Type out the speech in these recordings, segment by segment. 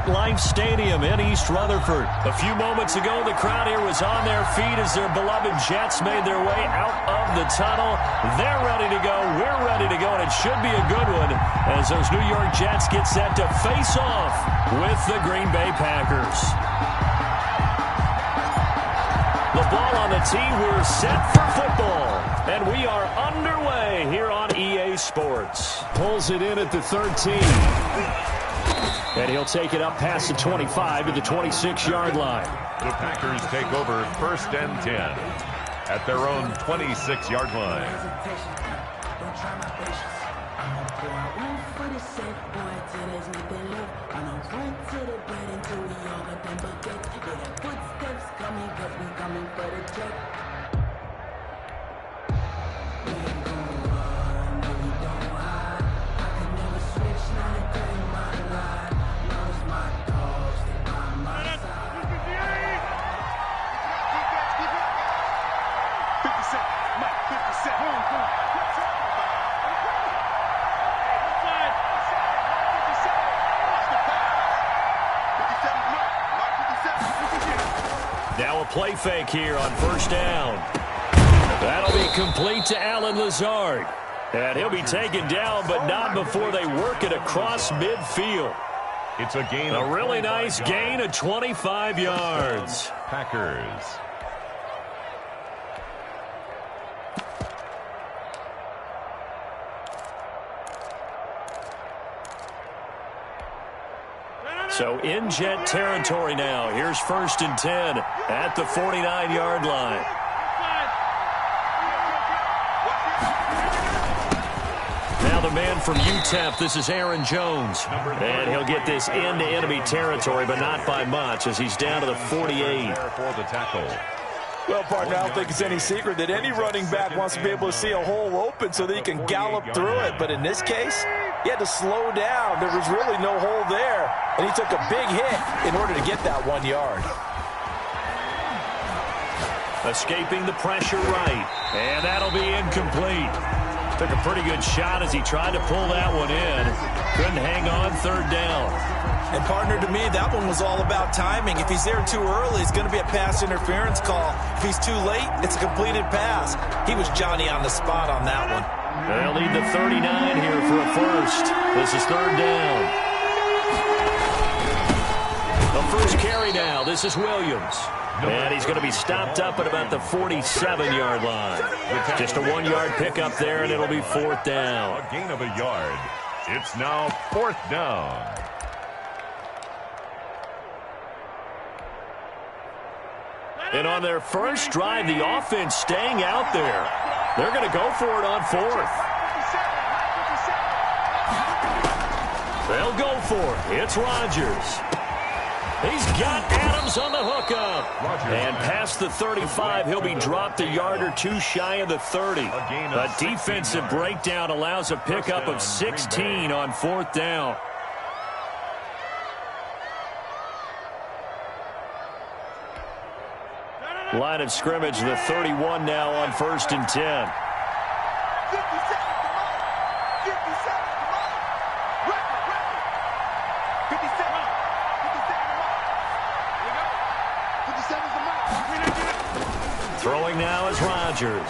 MetLife Stadium in East Rutherford. A few moments ago, the crowd here was on their feet as their beloved Jets made their way out of the tunnel. They're ready to go. We're ready to go, and it should be a good one as those New York Jets get set to face off with the Green Bay Packers. The ball on the tee. We're set for football. And we are underway here on EA Sports. Pulls it in at the 13. And he'll take it up past the 25 to the 26-yard line. The Packers take over 1st and 10 at their own 26-yard line. Now a play fake here on 1st down. That'll be complete to Allen Lazard. And he'll be taken down, but not before they work it across midfield. It's a gain. A really nice gain of 25 yards. Packers. So in Jet territory now. Here's 1st and 10 at the 49-yard line. Now the man from UTEP, this is Aaron Jones. And he'll get this into enemy territory, but not by much as he's down to the 48. For the tackle. Well, partner, I don't think it's any secret that any running back wants to be able to see a hole open so that he can gallop through it. But in this case, he had to slow down. There was really no hole there. And he took a big hit in order to get that 1 yard. Escaping the pressure right. And that'll be incomplete. Took a pretty good shot as he tried to pull that one in. Couldn't hang on 3rd down. And, partner, to me, that one was all about timing. If he's there too early, it's going to be a pass interference call. If he's too late, it's a completed pass. He was Johnny on the spot on that one. They'll lead the 39 here for a first. This is 3rd down. The first carry now. This is Williams. And he's going to be stopped up at about the 47-yard line. Just a 1-yard pickup there, and it'll be 4th down. A gain of a yard. It's now 4th down. And on their first drive, the offense staying out there. They're going to go for it on 4th. They'll go for it. It's Rodgers. He's got Adams on the hookup. And past the 35, he'll be dropped a yard or two shy of the 30. A defensive breakdown allows a pickup of 16 on 4th down. Line of scrimmage, the 31 now on 1st and 10. Throwing now is Rodgers.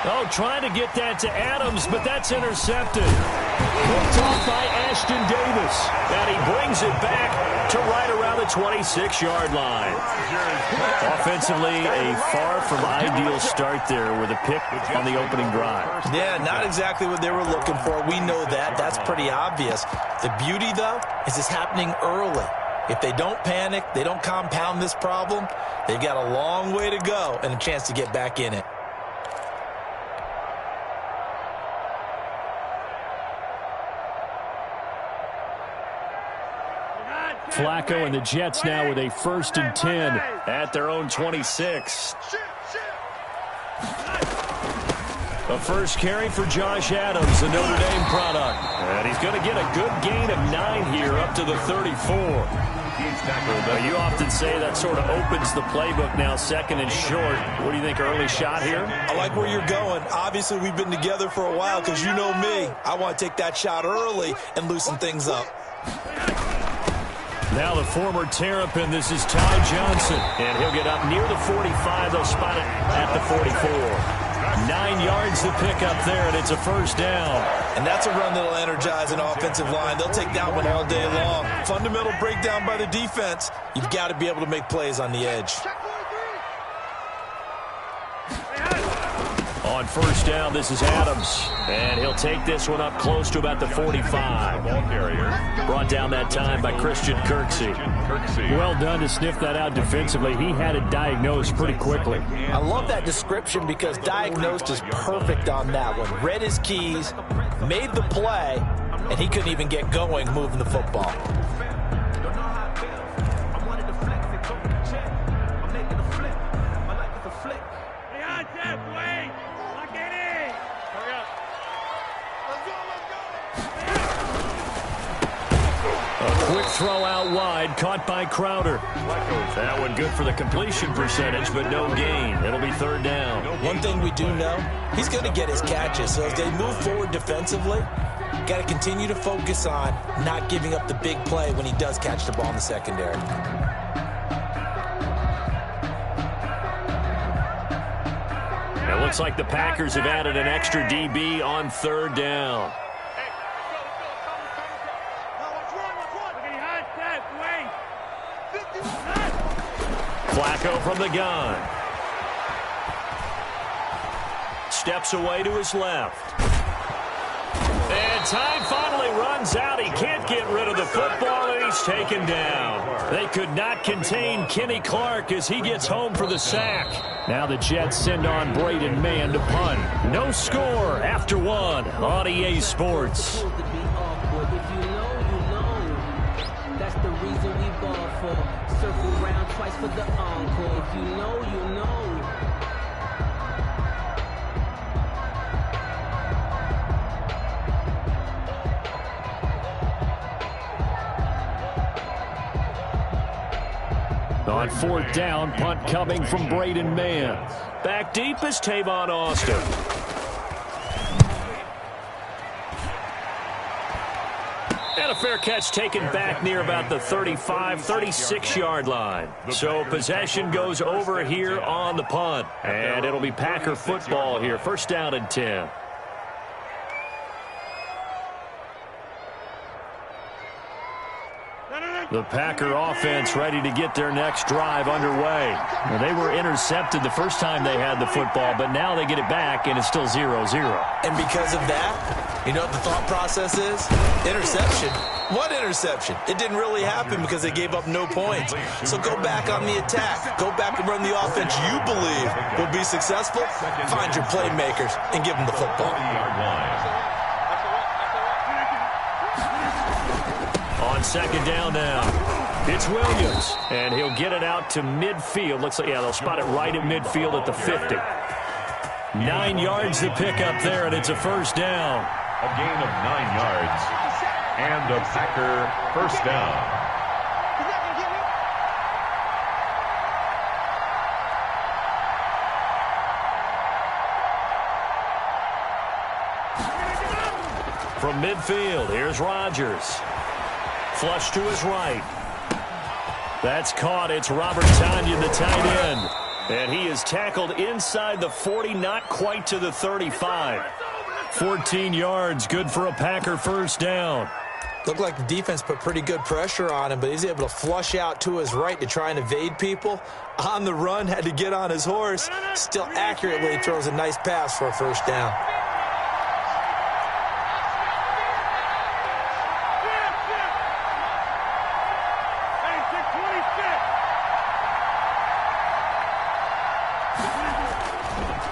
Oh, trying to get that to Adams, but that's intercepted. Picked off by Ashton Davis. And he brings it back to right around the 26-yard line. Offensively, a far from ideal start there with a pick on the opening drive. Yeah, not exactly what they were looking for. We know that. That's pretty obvious. The beauty, though, is it's happening early. If they don't panic, they don't compound this problem, they've got a long way to go and a chance to get back in it. Flacco and the Jets now with a 1st and 10 at their own 26. A first carry for Josh Adams, the Notre Dame product. And he's going to get a good gain of 9 here up to the 34. Now, you often say that sort of opens the playbook now, 2nd and short. What do you think, early shot here? I like where you're going. Obviously, we've been together for a while because you know me. I want to take that shot early and loosen things up. Now the former Terrapin, this is Ty Johnson. And he'll get up near the 45. They'll spot it at the 44. 9 yards to pick up there, and it's a first down. And that's a run that'll energize an offensive line. They'll take that one all day long. Fundamental breakdown by the defense. You've got to be able to make plays on the edge. On first down, this is Adams. And he'll take this one up close to about the 45. Ball carrier. Brought down that time by Christian Kirksey. Well done to sniff that out defensively. He had it diagnosed pretty quickly. I love that description because diagnosed is perfect on that one. Read his keys, made the play, and he couldn't even get going moving the football. Quick throw out wide, caught by Crowder. That one good for the completion percentage, but no gain. It'll be third down. One thing we do know, he's going to get his catches. So as they move forward defensively, got to continue to focus on not giving up the big play when he does catch the ball in the secondary. It looks like the Packers have added an extra DB on third down. Flacco from the gun. Steps away to his left. And time finally runs out. He can't get rid of the football, and he's taken down. They could not contain Kenny Clark as he gets home for the sack. Now the Jets send on Braden Mann to punt. No score after one on EA Sports. Circle round twice for the encore. If you know, you know. On fourth down, punt coming from Braden Mann. Back deep is Tavon Austin. And a fair catch taken back near about the 35, 36-yard line. So possession goes over here on the punt. And it'll be Packer football here. First down and 10. The Packer offense ready to get their next drive underway. Well, they were intercepted the first time they had the football, but now they get it back, and it's still 0-0. And because of that, you know what the thought process is? Interception. What interception? It didn't really happen because they gave up no points. So go back on the attack. Go back and run the offense you believe will be successful. Find your playmakers and give them the football. On second down now, it's Williams, and he'll get it out to midfield. Looks like, yeah, they'll spot it right at midfield at the 50. 9 yards to pick up there, and it's a first down. A gain of 9 yards, and a Packer first down. From midfield, here's Rodgers. Flush to his right. That's caught. It's Robert Tonyan, the tight end. And he is tackled inside the 40, not quite to the 35. 14 yards, good for a Packer first down. Looked like the defense put pretty good pressure on him, but he's able to flush out to his right to try and evade people. On the run, had to get on his horse. Still accurately throws a nice pass for a first down.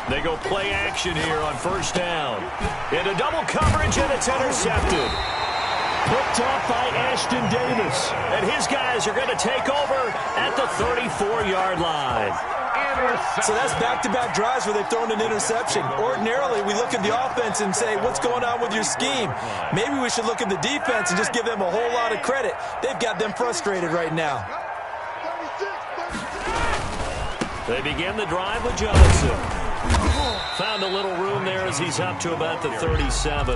They go play action here on first down. Into double coverage, and it's intercepted. Picked off by Ashton Davis. And his guys are going to take over at the 34-yard line. So that's back-to-back drives where they've thrown an interception. Ordinarily, we look at the offense and say, what's going on with your scheme? Maybe we should look at the defense and just give them a whole lot of credit. They've got them frustrated right now. They begin the drive with Johnson. Found a little room there as he's up to about the 37.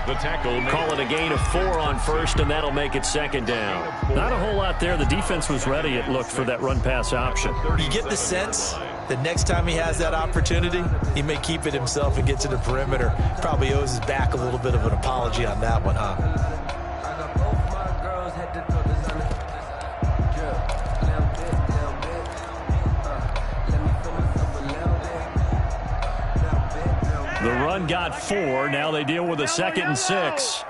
The tackle. Call it a gain of 4 on first, and that'll make it second down. Not a whole lot there. The defense was ready, it looked, for that run-pass option. You get the sense that next time he has that opportunity, he may keep it himself and get to the perimeter. Probably owes his back a little bit of an apology on that one, huh? The run got 4. Now they deal with a 2nd and 6.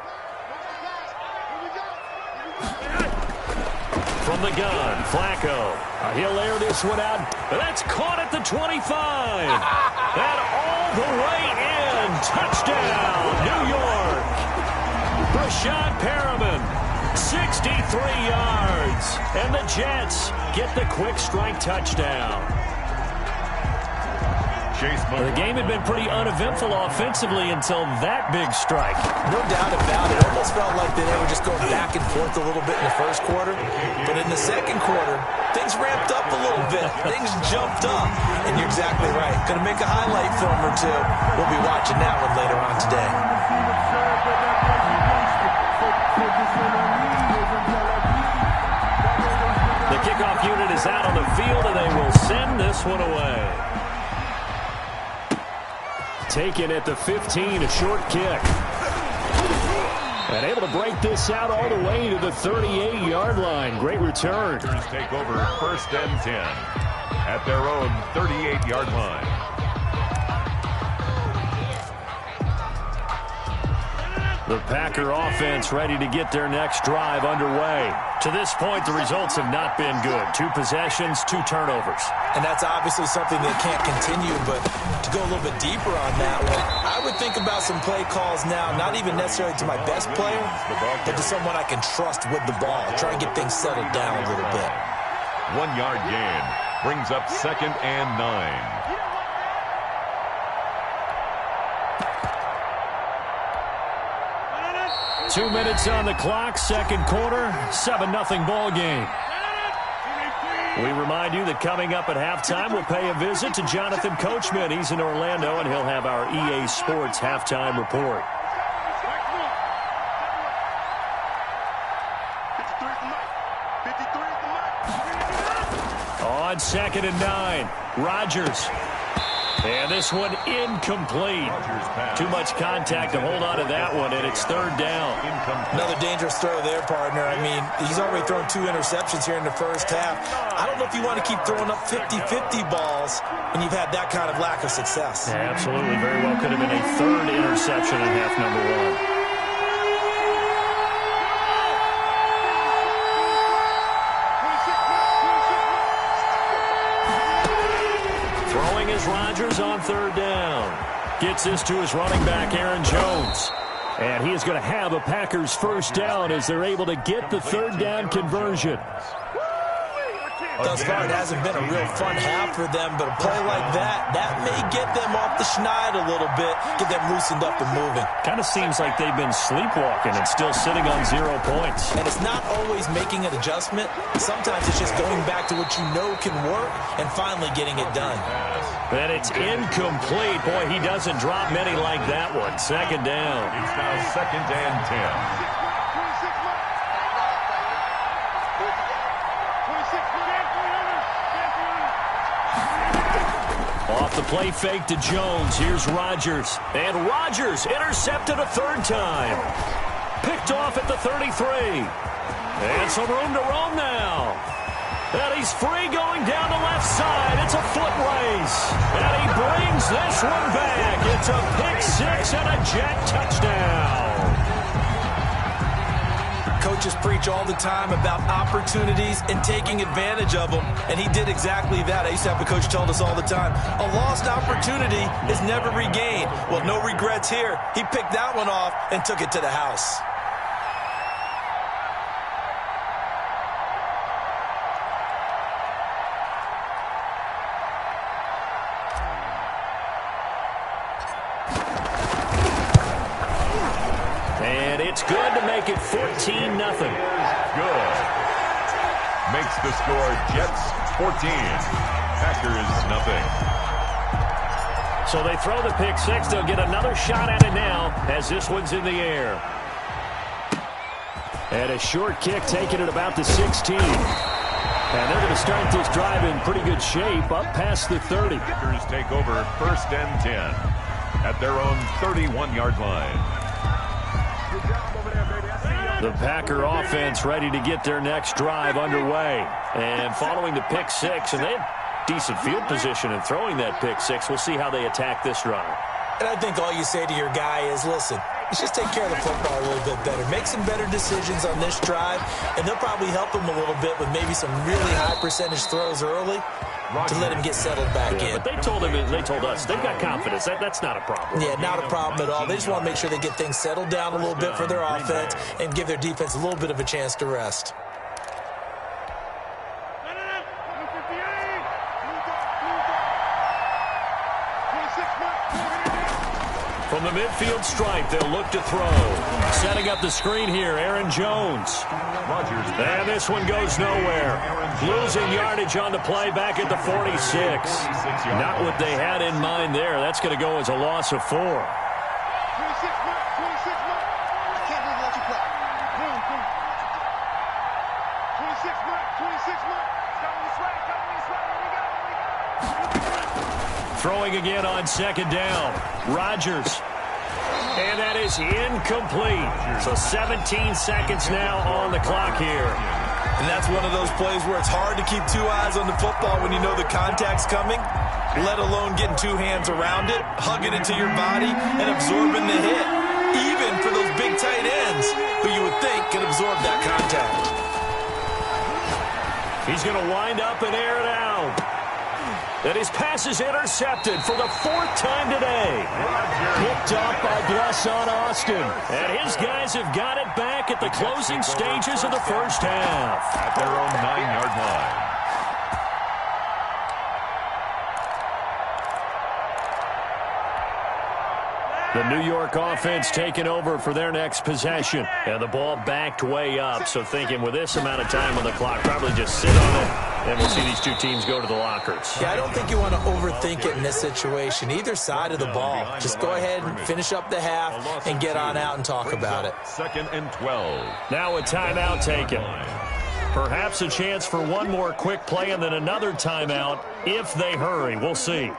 From the gun, Flacco. He'll air this one out. That's caught at the 25. And all the way in. Touchdown, New York. Brashad Perriman, 63 yards. And the Jets get the quick strike touchdown. The game had been pretty uneventful offensively until that big strike. No doubt about it. It almost felt like they were just going back and forth a little bit in the first quarter. But in the second quarter, things ramped up a little bit. Things jumped up. And you're exactly right. Going to make a highlight film or two. We'll be watching that one later on today. The kickoff unit is out on the field, and they will send this one away. Taken at the 15, a short kick. And able to break this out all the way to the 38-yard line. Great return. Take over 1st and 10 at their own 38-yard line. The Packer offense ready to get their next drive underway. To this point, the results have not been good. 2 possessions, 2 turnovers. And that's obviously something that can't continue, but to go a little bit deeper on that one, I would think about some play calls now, not even necessarily to my best player, but to someone I can trust with the ball. Try and get things settled down a little bit. 1-yard gain brings up 2nd and 9. 2 minutes on the clock, second quarter, 7-0 ball game. We remind you that coming up at halftime, we'll pay a visit to Jonathan Coachman. He's in Orlando, and he'll have our EA Sports halftime report. On 2nd and 9, Rodgers. And this one incomplete. Too much contact to hold on to that one, and it's 3rd down. Another dangerous throw there, partner. I mean, he's already thrown 2 interceptions here in the first half. I don't know if you want to keep throwing up 50-50 balls when you've had that kind of lack of success. Yeah, absolutely. Very well could have been a 3rd interception in half number 1. Rodgers on 3rd down. Gets this to his running back, Aaron Jones. And he is going to have a Packers 1st down as they're able to get the 3rd down conversion. Thus far, it hasn't been a real fun half for them, but a play like that may get them off the schneid a little bit, get them loosened up and moving. Kind of seems like they've been sleepwalking and still sitting on 0 points. And it's not always making an adjustment. Sometimes it's just going back to what you know can work and finally getting it done. And it's incomplete. Boy, he doesn't drop many like that one. 2nd down. It's now 2nd and 10. Off the play fake to Jones. Here's Rodgers. And Rodgers intercepted a 3rd time. Picked off at the 33. And some room to roam now. And he's free going down the left side. It's a foot race. And he brings this one back. It's a pick-6 and a Jet touchdown. Coaches preach all the time about opportunities and taking advantage of them, and he did exactly that. I used to have a coach tell us all the time, a lost opportunity is never regained. Well, no regrets here. He picked that one off and took it to the house. It's good to make it 14-0. Good. Makes the score Jets 14. Packers 0. So they throw the pick six. They'll get another shot at it now as this one's in the air. And a short kick taken at about the 16. And they're going to start this drive in pretty good shape up past the 30. Kickers take over 1st and 10 at their own 31-yard line. The Packer offense ready to get their next drive underway. And following the pick six, and they have decent field position in throwing that pick six. We'll see how they attack this drive. And I think all you say to your guy is, listen, let's just take care of the football a little bit better. Make some better decisions on this drive, and they'll probably help him a little bit with maybe some really high percentage throws early to let him get settled back in. But they told us they've got confidence. That's not a problem. Yeah, not a problem at all. They just want to make sure they get things settled down a little bit for their offense and give their defense a little bit of a chance to rest. From the midfield stripe, they'll look to throw. Setting up the screen here, Aaron Jones. And this one goes nowhere. Losing yardage on the play back at the 46. Not what they had in mind there. That's going to go as a loss of 4. Throwing again on 2nd down. Rodgers. And that is incomplete. So 17 seconds now on the clock here. And that's one of those plays where it's hard to keep 2 eyes on the football when you know the contact's coming, let alone getting 2 hands around it, hugging it to your body, and absorbing the hit. Even for those big tight ends who you would think can absorb that contact. He's going to wind up and air it out. And his pass is intercepted for the 4th time today. Picked off by Blesson Austin. And his guys have got it back at the closing stages of the first half. At their own 9-yard line. The New York offense taking over for their next possession. And the ball backed way up. So thinking with this amount of time on the clock, probably just sit on it. And we'll see these two teams go to the lockers. Yeah, I don't think you want to overthink it in this situation. Either side of the ball. Just go ahead and finish up the half and get on out and talk about it. 2nd and 12. Now a timeout taken. Perhaps a chance for one more quick play and then another timeout if they hurry. We'll see.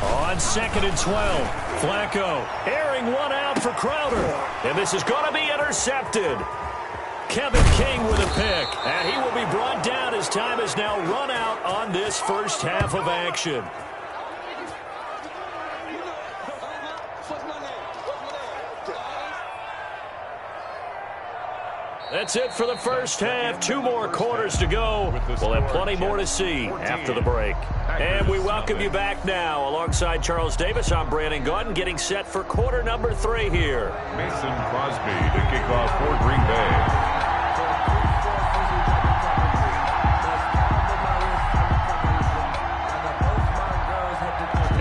On 2nd and 12, Flacco airing one out for Crowder. And this is going to be intercepted. Kevin King with a pick. And he will be brought down as time has now run out on this first half of action. That's it for the first half. 2 more quarters to go. We'll have plenty more to see after the break. And we welcome you back now. Alongside Charles Davis, I'm Brandon Gaudin, getting set for quarter number 3 here. Mason Crosby to kick off for Green Bay.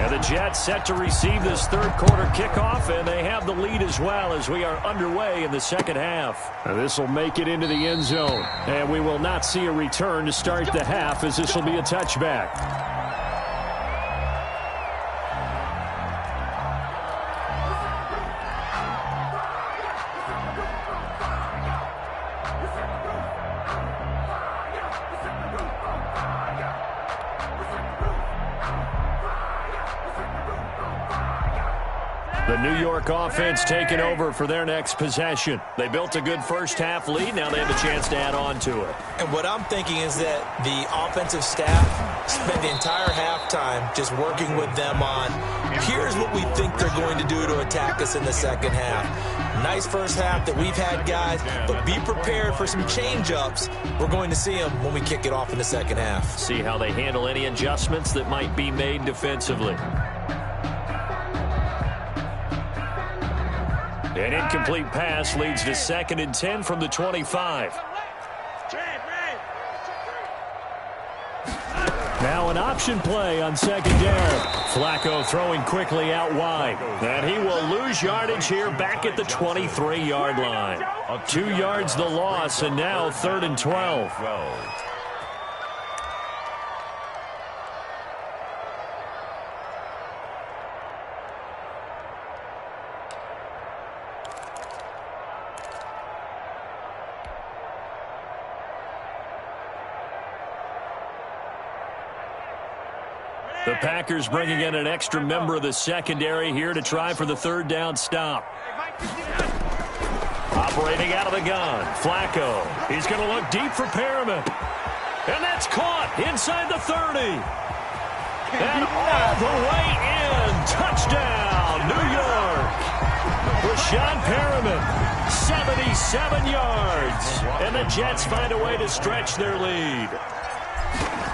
The Jets set to receive this third quarter kickoff, and they have the lead as well as we are underway in the second half. This will make it into the end zone, and we will not see a return to start the half as this will be a touchback. The New York offense taking over for their next possession. They built a good first half lead. Now they have a chance to add on to it. And what I'm thinking is that the offensive staff spent the entire halftime just working with them on, here's what we think they're going to do to attack us in the second half. Nice first half that we've had, guys, but be prepared for some change-ups. We're going to see them when we kick it off in the second half. See how they handle any adjustments that might be made defensively. An incomplete pass leads to 2nd and 10 from the 25. Now an option play on second down. Flacco throwing quickly out wide. And he will lose yardage here back at the 23-yard line. 2 yards the loss, and now 3rd and 12. The Packers bringing in an extra member of the secondary here to try for the 3rd down stop. Operating out of the gun, Flacco. He's going to look deep for Perriman. And that's caught inside the 30. And all the way in. Touchdown, New York. Rashawn Perriman, 77 yards. And the Jets find a way to stretch their lead.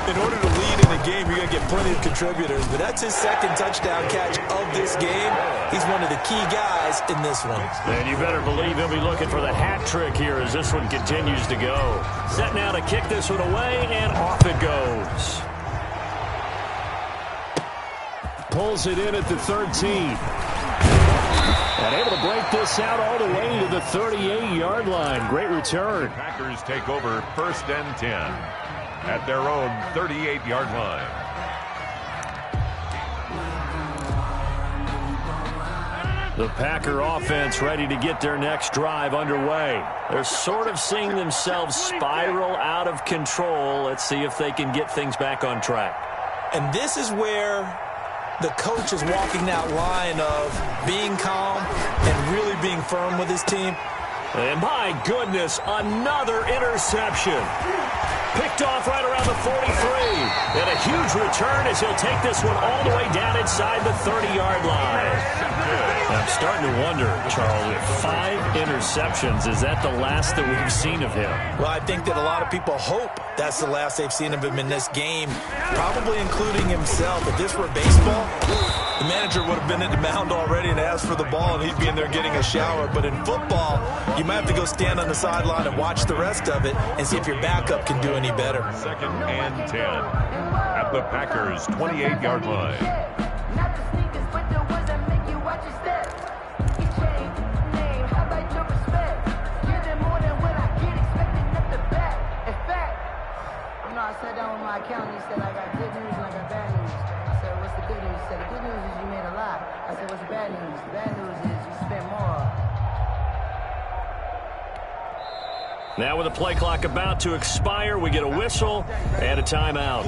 In order to lead in a game, you're going to get plenty of contributors, but that's his 2nd touchdown catch of this game. He's one of the key guys in this one. And you better believe he'll be looking for the hat trick here as this one continues to go. Set now to kick this one away, and off it goes. Pulls it in at the 13. And able to break this out all the way to the 38-yard line. Great return. Packers take over 1st and 10. At their own 38-yard line. The Packer offense ready to get their next drive underway. They're sort of seeing themselves spiral out of control. Let's see if they can get things back on track. And this is where the coach is walking that line of being calm and really being firm with his team. And my goodness, another interception. Picked off right around the 43. And a huge return as he'll take this one all the way down inside the 30-yard line. I'm starting to wonder, Charles, if 5 interceptions, is that the last that we've seen of him? Well, I think that a lot of people hope that's the last they've seen of him in this game, probably including himself. If this were baseball, the manager would have been at the mound already and asked for the ball, and he'd be in there getting a shower. But in football, you might have to go stand on the sideline and watch the rest of it and see if your backup can do any better. 2nd and 10 at the Packers' 28-yard line. I sat down with my accountant. He said, I got good news and I got bad news. I said, what's the good news? He said, the good news is you made a lot. I said, what's the bad news? The bad news is you spent more. Now with the play clock about to expire, we get a whistle and a timeout.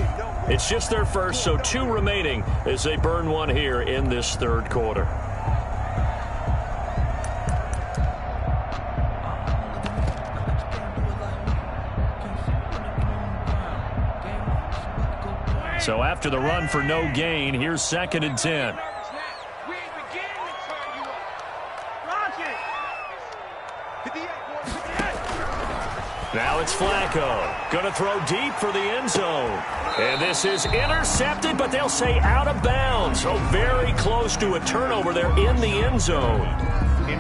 It's just their first, so 2 remaining as they burn one here in this 3rd quarter. So after the run for no gain, here's 2nd and 10. Now it's Flacco. Going to throw deep for the end zone. And this is intercepted, but they'll say out of bounds. So very close to a turnover there in the end zone.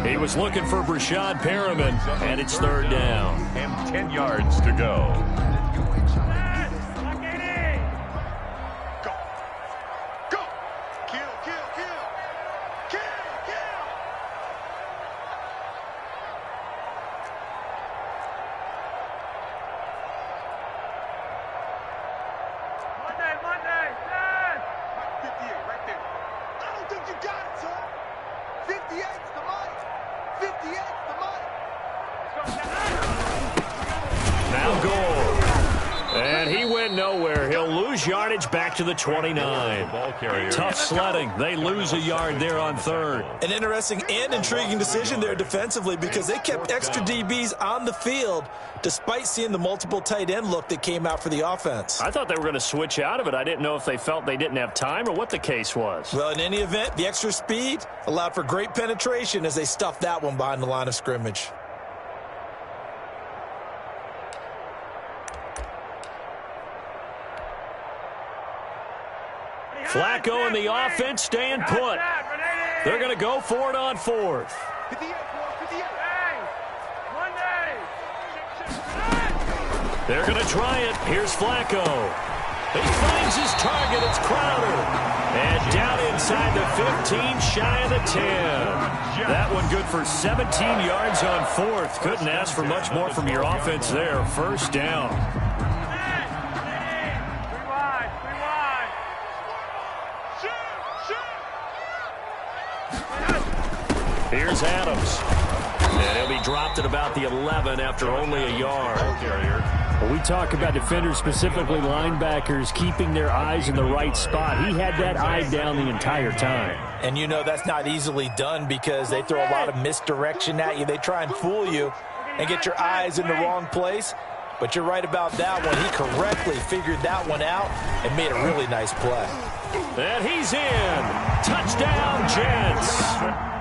He was looking for Rashawn Perriman, and it's 3rd down. And 10 yards to go. Now goal. And he went nowhere. He'll lose yardage back to the 29. Ball carrier. Tough sledding. They lose a yard there on 3rd. An interesting and intriguing decision there defensively because they kept extra DBs on the field despite seeing the multiple tight end look that came out for the offense. I thought they were going to switch out of it. I didn't know if they felt they didn't have time or what the case was. Well, in any event, the extra speed allowed for great penetration as they stuffed that one behind the line of scrimmage. Flacco and the offense staying put. They're going to go for it on 4th. They're going to try it. Here's Flacco. He finds his target. It's Crowder. And down inside the 15, shy of the 10. That one good for 17 yards on fourth. Couldn't ask for much more from your offense there. First down. Here's Adams. And he'll be dropped at about the 11 after only a yard. Well, we talk about defenders, specifically linebackers, keeping their eyes in the right spot. He had that eye down the entire time. And you know that's not easily done because they throw a lot of misdirection at you. They try and fool you and get your eyes in the wrong place. But you're right about that one. He correctly figured that one out and made a really nice play. And he's in. Touchdown, Jets.